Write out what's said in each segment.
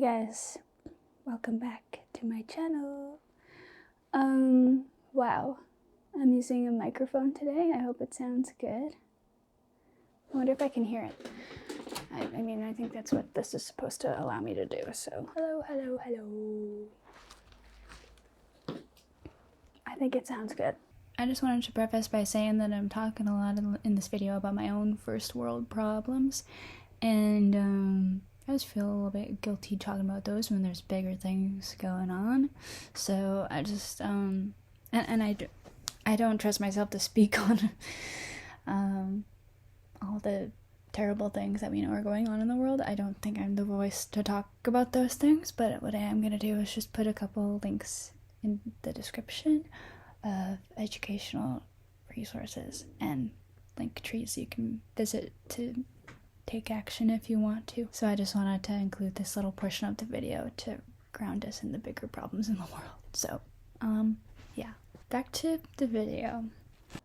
Hey guys, welcome back to my channel. Wow, I'm using a microphone today. I hope it sounds good. I wonder if I can hear it. I mean, I think that's what this is supposed to allow me to do, so. Hello. I think it sounds good. I just wanted to preface by saying that I'm talking a lot in this video about my own first world problems, and I just feel a little bit guilty talking about those when there's bigger things going on. So I just and I don't trust myself to speak on all the terrible things that we know are going on in the world. I don't think I'm the voice to talk about those things, but what I am gonna do is just put a couple links in the description of educational resources and link trees you can visit to take action if you want to. So I just wanted to include this little portion of the video to ground us in the bigger problems in the world. So, yeah. Back to the video.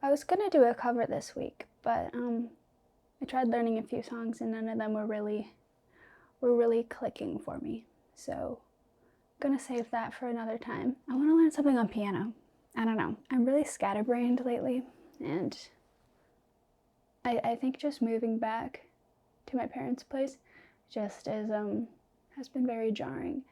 I was gonna do a cover this week, but I tried learning a few songs and none of them were really clicking for me. So I'm gonna save that for another time. I wanna learn something on piano. I don't know. I'm really scatterbrained lately, and I think just moving back to my parents' place just is has been very jarring,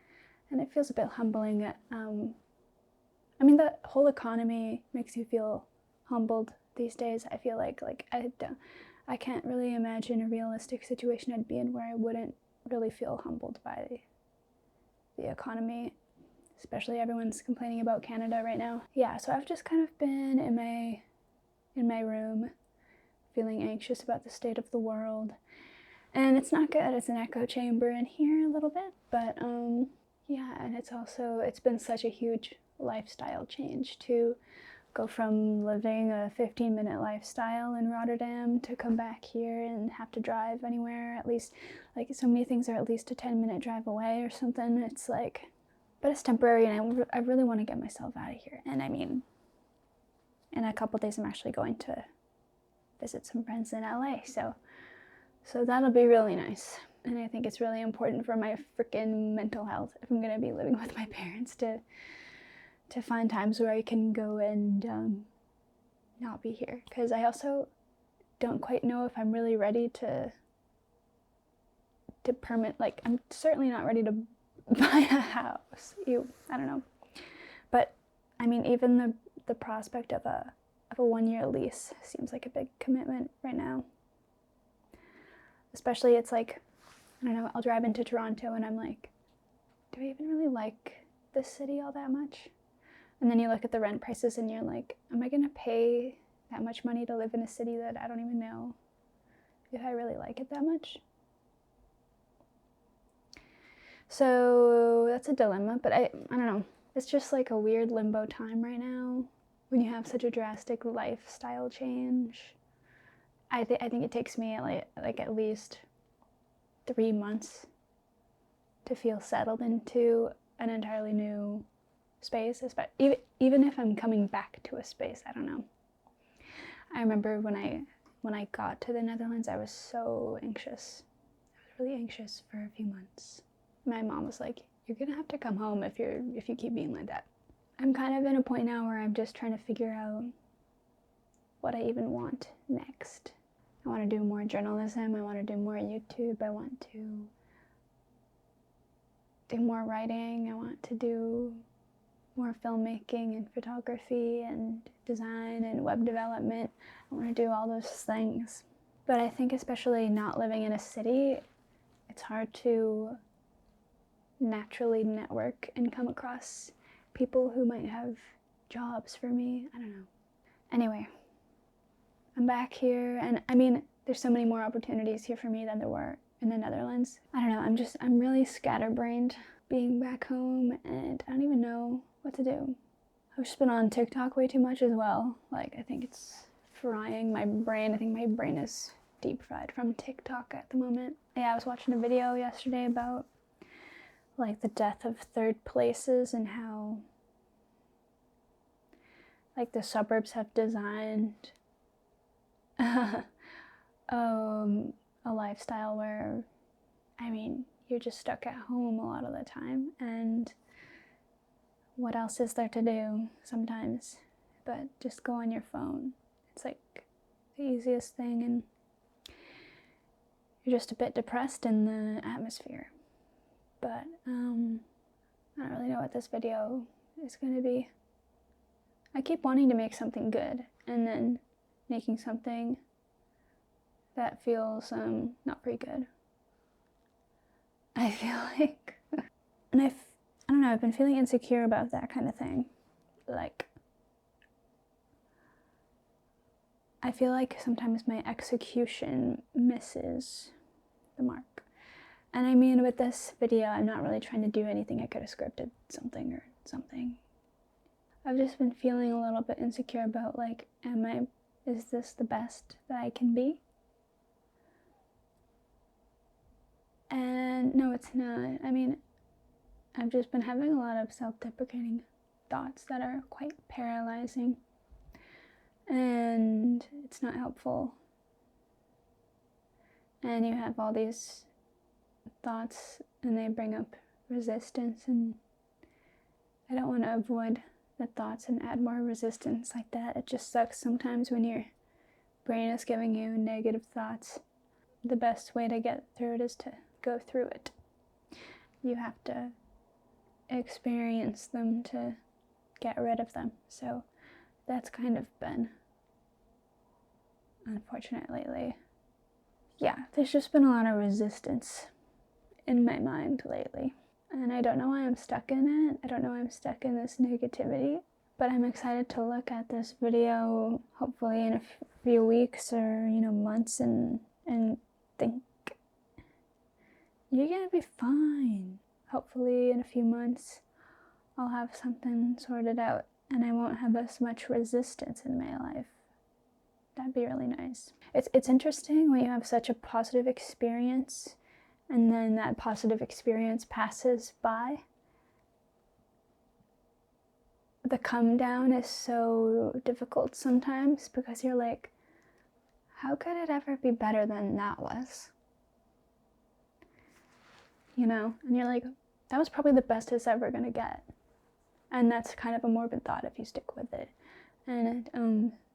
and it feels a bit humbling. I mean, the whole economy makes you feel humbled these days. I feel like I can't really imagine a realistic situation I'd be in where I wouldn't really feel humbled by the economy. Especially everyone's complaining about Canada right now. Yeah, so I've just kind of been in my room feeling anxious about the state of the world. And it's not good. It's an echo chamber in here a little bit, but yeah, and it's been such a huge lifestyle change to go from living a 15-minute lifestyle in Rotterdam to come back here and have to drive anywhere, at least, like, so many things are at least a 10-minute drive away or something. It's like, but it's temporary, and I really want to get myself out of here. And I mean, in a couple days I'm actually going to visit some friends in LA, so that'll be really nice. And I think it's really important for my freaking mental health, if I'm gonna be living with my parents, to find times where I can go and not be here. Because I also don't quite know if I'm really ready to like, I'm certainly not ready to buy a house. I don't know. But I mean, even the prospect of a 1-year lease seems like a big commitment right now. Especially, it's like, I don't know, I'll drive into Toronto and I'm like, do I even really like this city all that much? And then you look at the rent prices and you're like, am I gonna pay that much money to live in a city that I don't even know if I really like it that much? So that's a dilemma, but I don't know. It's just like a weird limbo time right now when you have such a drastic lifestyle change. I think it takes me like at least 3 months to feel settled into an entirely new space, even if I'm coming back to a space. I don't know. I remember when I got to the Netherlands, I was so anxious. I was really anxious for a few months. My mom was like, you're gonna have to come home if you keep being like that. I'm kind of in a point now where I'm just trying to figure out what I even want next. I want to do more journalism, I want to do more YouTube, I want to do more writing, I want to do more filmmaking and photography and design and web development. I want to do all those things. But I think especially not living in a city, it's hard to naturally network and come across people who might have jobs for me. I don't know. Anyway, I'm back here, and I mean, there's so many more opportunities here for me than there were in the Netherlands. I don't know, I'm really scatterbrained being back home, and I don't even know what to do. I've just been on TikTok way too much as well. Like, I think it's frying my brain. I think my brain is deep fried from TikTok at the moment. Yeah, I was watching a video yesterday about like the death of third places and how like the suburbs have designed a lifestyle where, I mean, you're just stuck at home a lot of the time, and what else is there to do sometimes but just go on your phone? It's like the easiest thing, and you're just a bit depressed in the atmosphere. But I don't really know what this video is going to be. I keep wanting to make something good, and then making something that feels not very good. I feel like, and I don't know, I've been feeling insecure about that kind of thing. Like, I feel like sometimes my execution misses the mark. And I mean, with this video, I'm not really trying to do anything. I could have scripted something or something. I've just been feeling a little bit insecure about, like, is this the best that I can be? And no, it's not. I mean, I've just been having a lot of self-deprecating thoughts that are quite paralyzing. And it's not helpful. And you have all these thoughts, and they bring up resistance, and I don't want to avoid the thoughts and add more resistance like that. It just sucks sometimes when your brain is giving you negative thoughts. The best way to get through it is to go through it. You have to experience them to get rid of them. So that's kind of been unfortunate lately. Yeah, there's just been a lot of resistance in my mind lately. And I don't know why I'm stuck in it. I don't know why I'm stuck in this negativity. But I'm excited to look at this video, hopefully in a few weeks or, months, and think, you're gonna be fine. Hopefully in a few months, I'll have something sorted out, and I won't have as much resistance in my life. That'd be really nice. It's interesting when you have such a positive experience, and then that positive experience passes by. The come down is so difficult sometimes, because you're like, how could it ever be better than that was? And you're like, that was probably the best it's ever gonna get. And that's kind of a morbid thought if you stick with it. And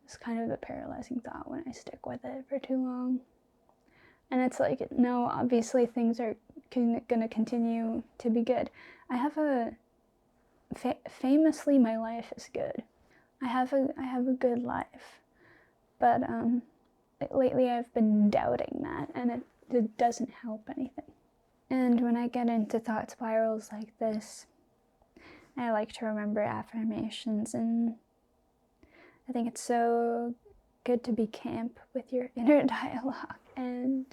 it's kind of a paralyzing thought when I stick with it for too long. And it's like, no, obviously things are gonna continue to be good. I have famously, my life is good. I have a good life. But lately I've been doubting that, and it doesn't help anything. And when I get into thought spirals like this, I like to remember affirmations, and I think it's so good to be camp with your inner dialogue. And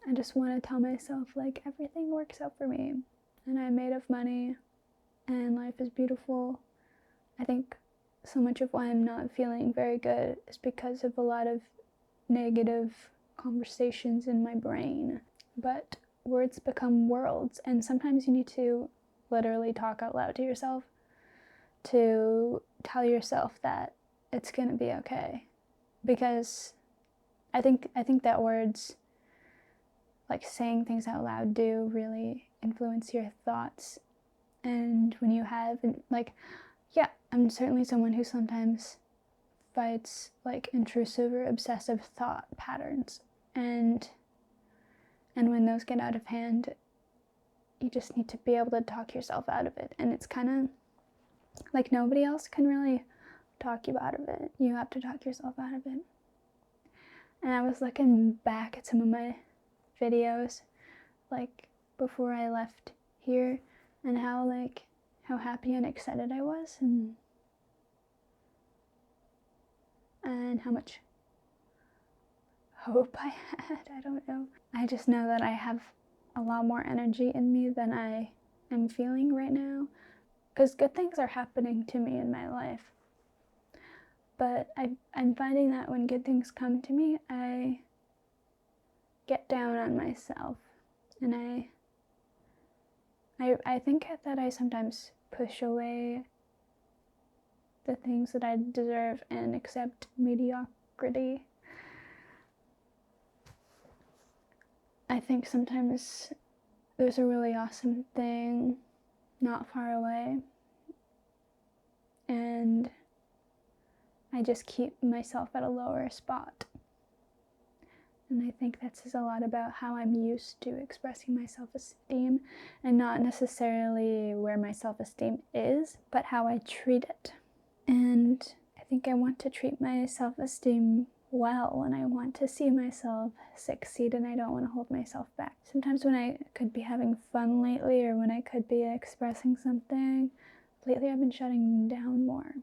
I just want to tell myself, like, everything works out for me, and I'm made of money, and life is beautiful. I think so much of why I'm not feeling very good is because of a lot of negative conversations in my brain. But words become worlds, and sometimes you need to literally talk out loud to yourself to tell yourself that it's gonna be okay. Because I think that words, like saying things out loud, do really influence your thoughts. And when you have, like, yeah, I'm certainly someone who sometimes fights like intrusive or obsessive thought patterns, and when those get out of hand, you just need to be able to talk yourself out of it. And it's kind of like nobody else can really talk you out of it. You have to talk yourself out of it. And I was looking back at some of my videos, like before I left here, and how happy and excited I was, and how much hope I had. I don't know. I just know that I have a lot more energy in me than I am feeling right now, because good things are happening to me in my life. But I'm finding that when good things come to me, I get down on myself, and I think that I sometimes push away the things that I deserve and accept mediocrity. I think sometimes there's a really awesome thing not far away, and I just keep myself at a lower spot. And I think that says a lot about how I'm used to expressing my self-esteem, and not necessarily where my self-esteem is, but how I treat it. And I think I want to treat my self-esteem well, and I want to see myself succeed, and I don't want to hold myself back. Sometimes when I could be having fun lately, or when I could be expressing something, lately I've been shutting down more.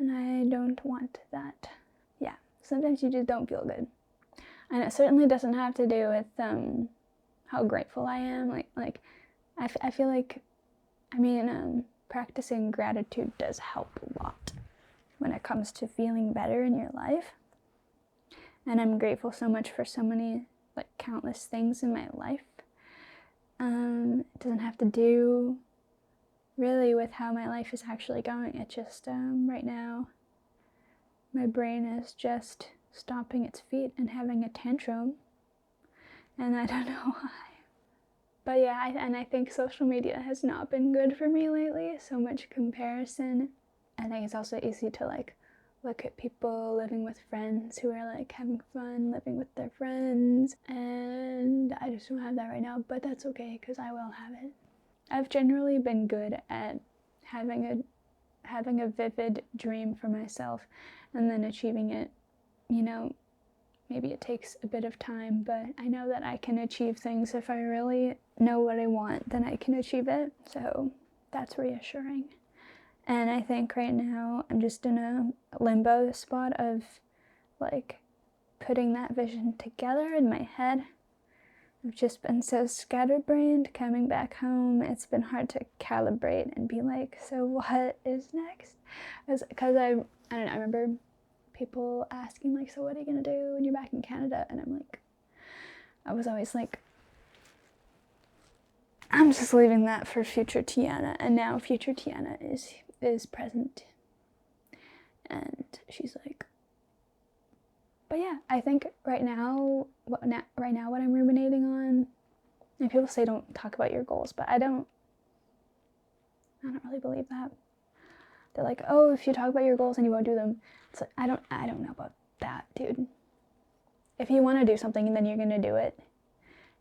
And I don't want that. Yeah, sometimes you just don't feel good. And it certainly doesn't have to do with how grateful I am. I feel like, practicing gratitude does help a lot when it comes to feeling better in your life. And I'm grateful so much for so many, countless things in my life. It doesn't have to do really with how my life is actually going. It just, right now, my brain is just stomping its feet and having a tantrum. And I don't know why. But yeah, I think social media has not been good for me lately. So much comparison. I think it's also easy to look at people living with friends who are having fun, living with their friends. And I just don't have that right now, but that's okay, because I will have it. I've generally been good at having a vivid dream for myself and then achieving it. Maybe it takes a bit of time, but I know that I can achieve things. If I really know what I want, then I can achieve it. So that's reassuring. And I think right now I'm just in a limbo spot of putting that vision together in my head. I've just been so scatterbrained coming back home. It's been hard to calibrate and be so what is next? Because I don't know, I remember people asking so what are you gonna do when you're back in Canada? And I was always I'm just leaving that for future Tiana. And now future Tiana is present. And she's but yeah, I think right now what I'm ruminating on, and people say don't talk about your goals, but I don't really believe that. They're oh, if you talk about your goals and you won't do them. It's I don't know about that, dude. If you want to do something, then you're gonna do it.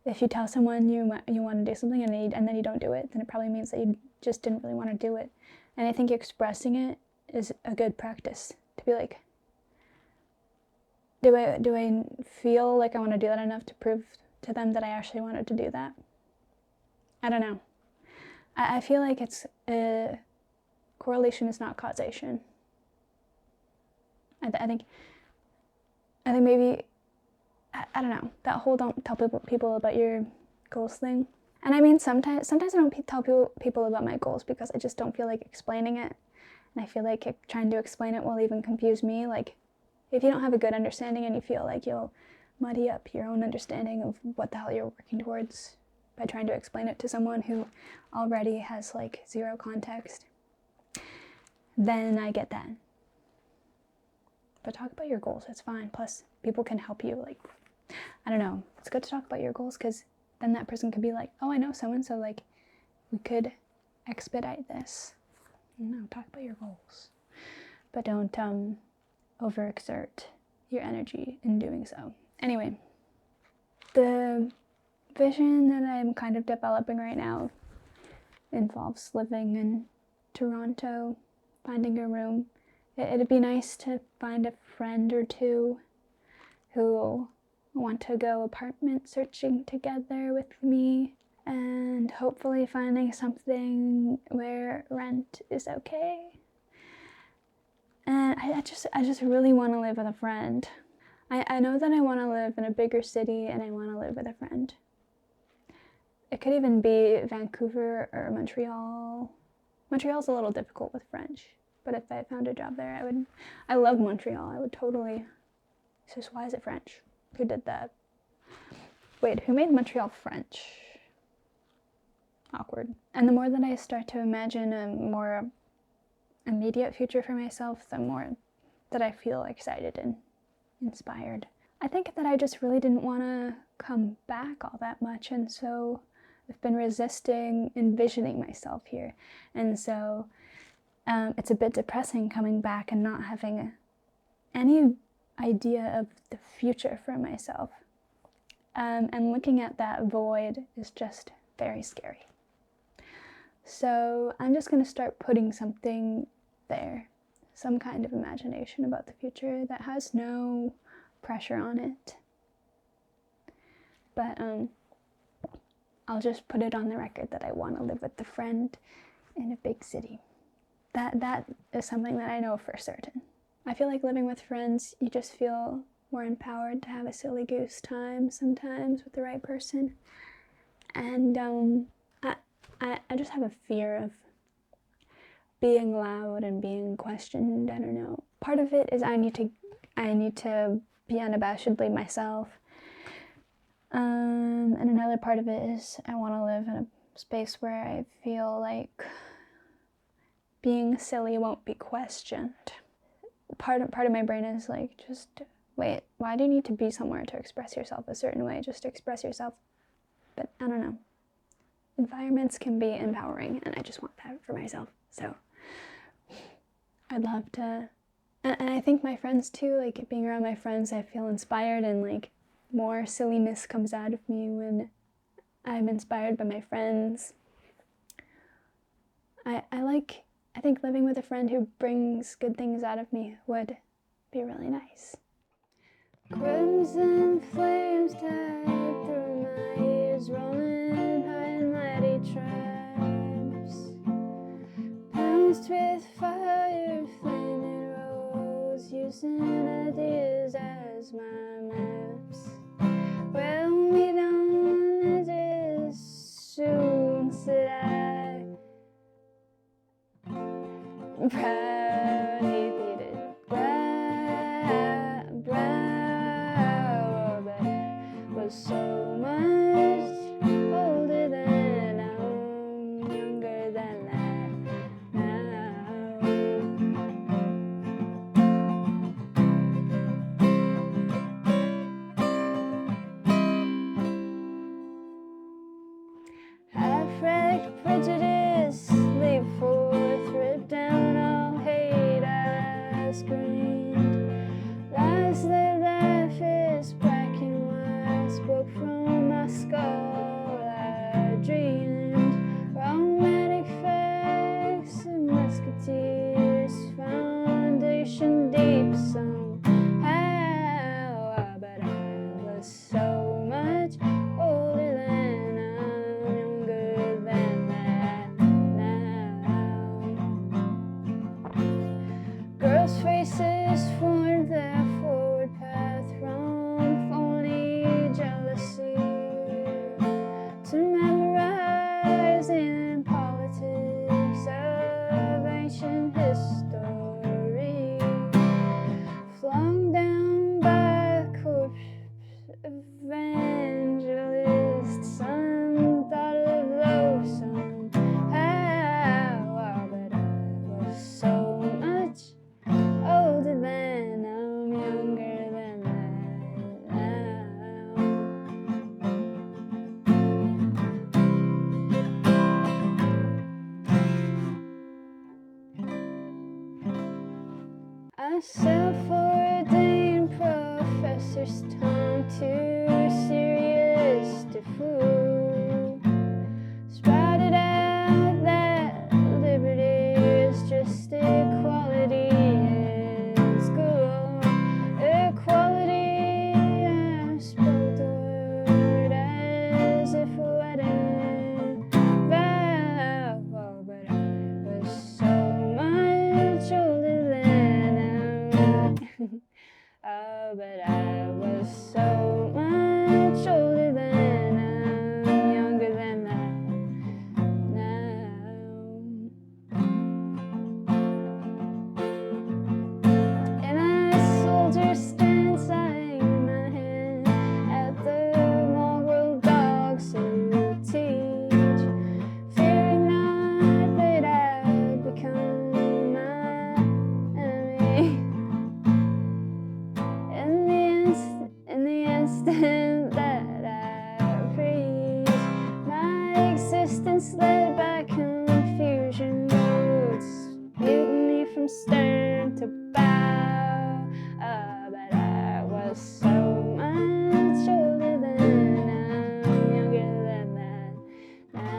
If you tell someone you want to do something and then you don't do it, then it probably means that you just didn't really want to do it. And I think expressing it is a good practice, to be do I feel like I want to do that enough to prove to them that I actually wanted to do that? I don't know. I feel like it's correlation is not causation. I think maybe, I don't know, that whole don't tell people about your goals thing. And sometimes I don't tell people about my goals because I just don't feel like explaining it. And I feel like trying to explain it will even confuse me. If you don't have a good understanding and you feel like you'll muddy up your own understanding of what the hell you're working towards by trying to explain it to someone who already has zero context, then I get that. But talk about your goals, it's fine. Plus, people can help you. I don't know, it's good to talk about your goals, because then that person could be oh, I know so-and-so, we could expedite this. No, talk about your goals. But don't overexert your energy in doing so. Anyway, the vision that I'm kind of developing right now involves living in Toronto, finding a room. It'd be nice to find a friend or two who want to go apartment searching together with me, and hopefully finding something where rent is okay. And I just really want to live with a friend. I know that I want to live in a bigger city, and I want to live with a friend. It could even be Vancouver or Montreal. Montreal's a little difficult with French, but if I found a job there, I would. I love Montreal. I would totally. It's just, why is it French? Who did that? Wait, who made Montreal French? Awkward. And the more that I start to imagine a more immediate future for myself, the more that I feel excited and inspired. I think that I just really didn't want to come back all that much, and so I've been resisting envisioning myself here. And so it's a bit depressing coming back and not having any idea of the future for myself. And looking at that void is just very scary. So I'm just going to start putting something there, some kind of imagination about the future that has no pressure on it. But I'll just put it on the record that I want to live with a friend in a big city. That is something that I know for certain. I feel like living with friends, you just feel more empowered to have a silly goose time sometimes with the right person. And I just have a fear of being loud and being questioned. I don't know. Part of it is I need to be unabashedly myself. And another part of it is I want to live in a space where I feel like being silly won't be questioned. Part of my brain is like, just wait, why do you need to be somewhere to express yourself a certain way? Just express yourself. But I don't know. Environments can be empowering, and I just want that for myself. So I'd love to, and I think my friends too, like being around my friends, I feel inspired, and like more silliness comes out of me when I'm inspired by my friends. I think living with a friend who brings good things out of me would be really nice. Crimson flames tide through my ears, rolling high and mighty tribes. Pounced with fire, flaming rose, using ideas as my maps. Well, meet on edges soon, said I. Proudly pleaded, brow, but I was so much older than I'm younger than that now. Half-wrecked prejudice, leap forth, rip down all hate, I screamed. Lies that life is black and white, spoke from my skull, I dreamed. Romantic facts and musketeers, foundation deep somehow, but I was so much older than I'm younger than that now. Girls' faces formed their forward path from phony jealousy to memorize in politics of ancient history, flung down by a corpse evangelist, some thought of low somehow, but I was so much older than I'm younger than that now. A self-ordained professor's tongue too serious to fool, sprouted out that liberty is just equality in school. Equality, I spoke the word as if a wedding vow, but I was so much older than I'm but I was so much older than distance led by confusion roads, mutiny from stern to bow. But I was so much older then, I'm younger than that now.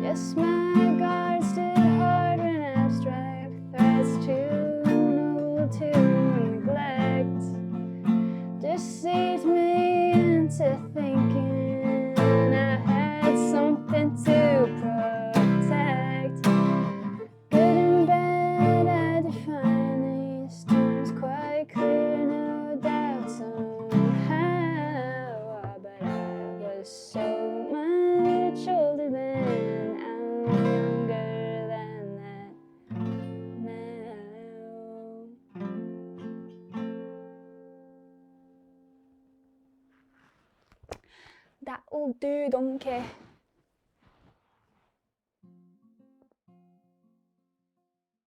Yes, my guard stood hard when abstract threats too noble to neglect deceived me into thinking I had something to protect. Good and bad, I define these terms quite clear, no doubt somehow. But I was so much older then, I'm younger than that now. That'll do, donkey.